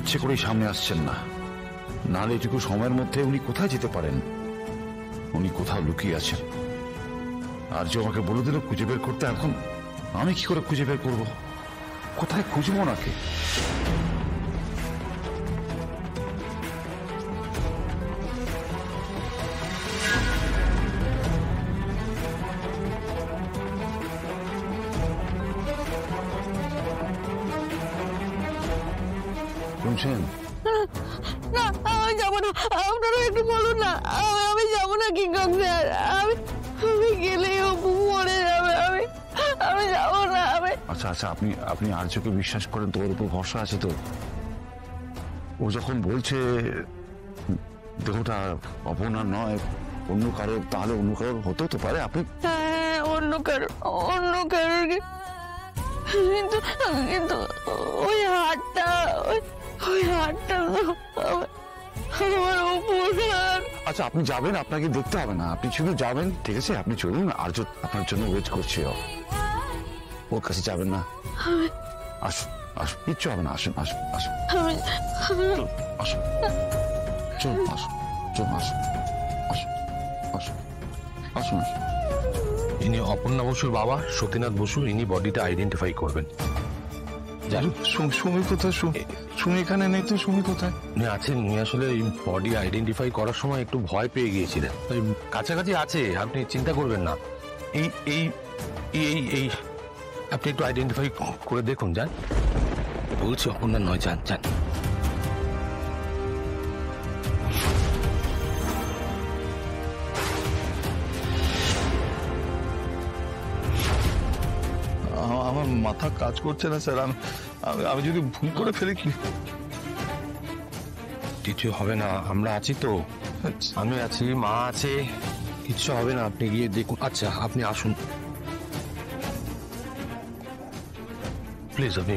ইচ্ছে করেই সামনে আসছেন না, নাহলে এটুকু সময়ের মধ্যে উনি কোথায় যেতে পারেন? উনি কোথাও লুকিয়ে আছেন। আর যে আমাকে বলে দিল খুঁজে বের করতে, এখন আমি কি করে খুঁজে বের করবো? কোথায় খুঁজবো ওনাকে? শুনছেন? না, আমি যাবো না। আপনারা একটু বলুন না, আমি যাবো না কিংকং স্যার। আমি গেলেই অপু মরে যাবে। আমি যাবো না। আচ্ছা আচ্ছা, আপনি আর্যকে বিশ্বাস করেন তো? ওর উপর ভরসা আছে তো? ও যখন বলছে দেহটা অপর্ণার নয়, অন্য কারো, তাহলে অন্য কারোর হতেও তো পারে। আপনি হ্যাঁ, অন্য কারোর কিন্তু ওই হাতটা তো আমার অপর্ণার। আচ্ছা, আপনি যাবেন, আপনাকে দেখতে হবে না, আপনি শুধু যাবেন, ঠিক আছে? আপনি চলুন, আর্য আপনার জন্য ওয়েট করছে। ওর কাছে যাবেন না? আসুন আসুন, কিচ্ছু হবে না, আসুন আসুন আসুন, আসুন আসুন, চলুন, আসুন চলুন, আসুন আসুন আসুন আসুন আসুন। ইনি অপর্ণা বসুর বাবা সতীনাথ বসু, ইনি বডিটা আইডেন্টিফাই করবেন। সুমি কোথায়? সুমি এখানে নেই তো। সুমি কোথায়? উনি আছেন, উনি আসলে বডি আইডেন্টিফাই করার সময় একটু ভয় পেয়ে গিয়েছিলেন। কাছাকাছি আছে, আপনি চিন্তা করবেন না। এই এই এই এই আপনি একটু আইডেন্টিফাই করে দেখুন, যান। বলছি অপর্ণা নয়, যান যান। আমার মাথা কাজ করছে না স্যার। আমি যদি ভুল করে ফেলি কি? কিছু হবে না, আমরা আছি তো। আমি আছি, মা আছে, কিচ্ছু হবে না। আপনি গিয়ে দেখুন। আচ্ছা, আপনি আসুন প্লিজ। আপনি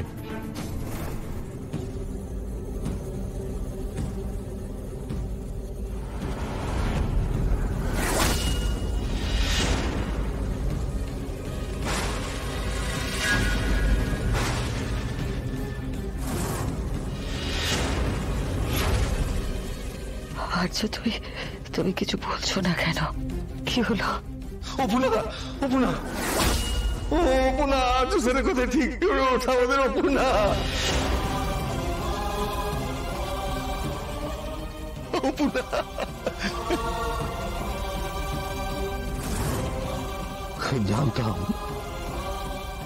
আচ্ছা, তুমি কিছু বলছো না কেন? কি হলো? অপর্ণা, অপর্ণা, ও অপর্ণা, আর্য স্যারের কথা ঠিক করে ওঠা আমাদের। অপর্ণা, অপর্ণা,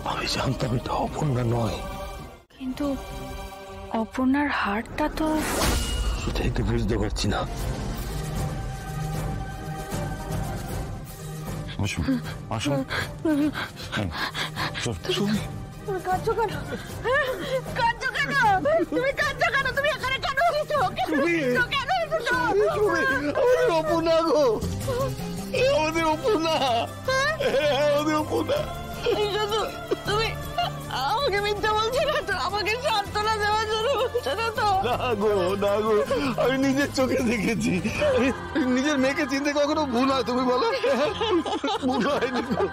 আমি জানতাম এটা অপর্ণা নয়, কিন্তু অপর্ণার হাড়টা তো। সেটাই তো বুঝতে পারছি না। আসুন আসুন। কাঁদছো কেন? কাঁদছো কেন? তুমি কাঁদছো কেন? তুমি এখানে কেন এসেছো? কেন এসেছো? আমাদের অপর্ণা গো, আমাদের অপর্ণা, আমাদের অপর্ণা। তুমি আমাকে মিথ্যা বলছো না তো? আমাকে সান্ত্বনা দেওয়ার জন্য বলছো না তো? না গো, না গো, আমি নিজের চোখে দেখেছি। নিজের মেয়েকে চিনতে কখনো ভুল হয়? তুমি বলো, ভুল হয়নি গো।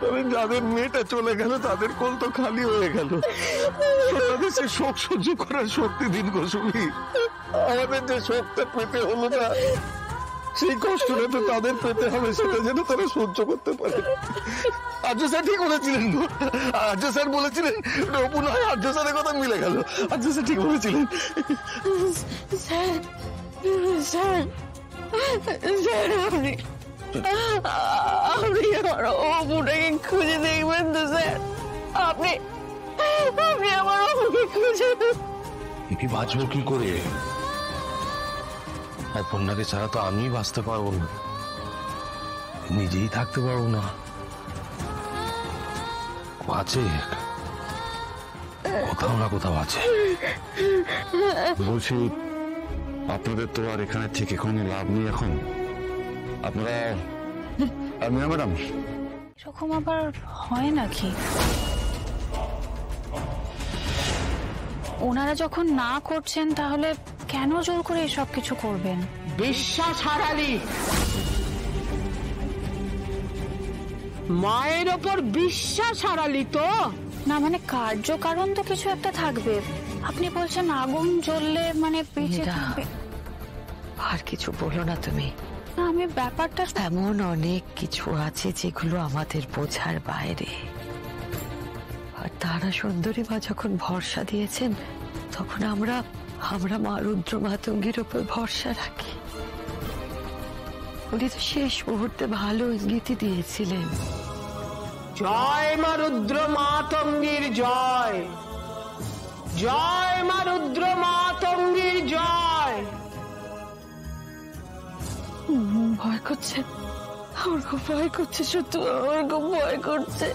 তবে যাদের মেয়েটা চলে গেল তাদের কোল তো খালি হয়ে গেল। তাদের সে শোক সহ্য করার শক্তি দিন গো সুমি। আমাদের যে শোকটা পেতে হলো না, সেই কষ্টটা তো তাদের পেতে হবে, সেটা যেন তারা সহ্য করতে পারে। আর্য স্যার ঠিক বলেছিলেন গো। আর্য স্যার বলেছিলেন অপু নয়, আর্য স্যারের কথা মিলে গেল। আর্য স্যার ঠিক বলেছিলেন। স্যার, আপনি আমার অপুটাকে খুঁজে দেখবেন তো স্যার? আপনি আমার অপুকে খুঁজে। কি বাঁচবো কি করে? অপর্ণাকে ছাড়া তো আমি বাঁচতে পারবো না, নিজেই থাকতে পারবো না। আছে, কোথাও না কোথাও আছে। বলছি, আপনাদের তো আর এখানে থেকে কোনো লাভ নেই এখন। আপনারা ম্যাডাম, এরকম আবার হয় নাকি? ওনারা যখন না করছেন তাহলে কেন জোর করে এসব কিছু করবেন? বিশ্বাস হারালি, মায়ের ওপর বিশ্বাস হারালি তো। না মানে কার্যকারণ তো কিছু একটা থাকবে। আপনি বলছেন আগুন জ্বললে মানে বেঁচে মীরা, থাকবে? আর কিছু বলো না তুমি। না, আমি ব্যাপারটা এমন অনেক কিছু আছে যেগুলো আমাদের বোঝার বাইরে। আর তারা সুন্দরী মা যখন ভরসা দিয়েছেন তখন আমরা মা রুদ্র মাতঙ্গীর উপর ভরসা রাখি। উনি তো শেষ মুহূর্তে ভালো ইঙ্গিতই দিয়েছিলেন। জয় মা রুদ্র মাতঙ্গীর জয়, জয় মা রুদ্র মাতঙ্গীর জয়। ভয় করছে, আমার খুব ভয় করছে, সত্যি আমার খুব ভয় করছে।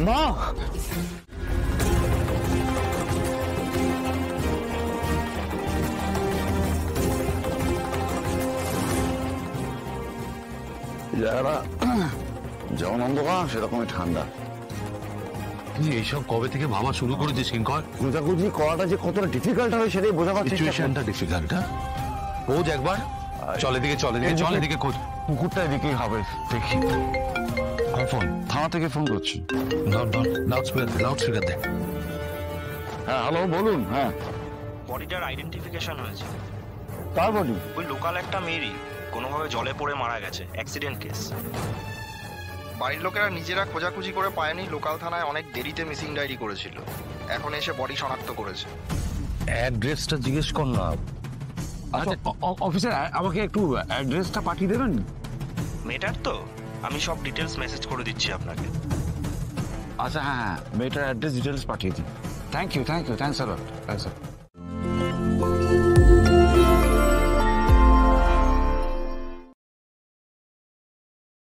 মা, জায়গাটা যেমন অন্ধকার সেরকমই ঠান্ডা। তুই এইসব কবে থেকে ভাবা শুরু করেছিস কিঙ্কর? খোঁজাখুঁজি করাটা যে কতটা ডিফিকাল্ট হবে সেটাই বোঝাবার চেষ্টা করছি। সিচুয়েশনটা ডিফিকাল্ট। খোঁজ একবার, চল এদিকে, চল এদিকে, চল এদিকে খোঁজ। পুকুরটা এদিকেই হবে, দেখি। ফোন থানা থেকে ফোন করছি। লাউড স্পিকার দে। হ্যাঁ হ্যালো, বলুন। হ্যাঁ, বডিটার আইডেন্টিফিকেশন হয়েছে। কার বডি? ওই লোকাল একটা মেয়েরই, কোনোভাবে জলে পড়ে মারা গেছে, অ্যাক্সিডেন্ট কেস। বাড়ির লোকেরা নিজেরা খোঁজাখুঁজি করে পায়নি, লোকাল থানায় অনেক দেরিতে মিসিং ডায়েরি করেছিল, এখন এসে বডি শনাক্ত করেছে। অ্যাড্রেসটা জিজ্ঞেস কর না। আচ্ছা অফিসার, আমাকে একটু অ্যাড্রেসটা পাঠিয়ে দেবেন। মেয়েটার তো আমি সব ডিটেলস মেসেজ করে দিচ্ছি আপনাকে। আচ্ছা হ্যাঁ, মেয়েটার অ্যাড্রেস ডিটেলস পাঠিয়ে দিন। Thank you, thanks sir.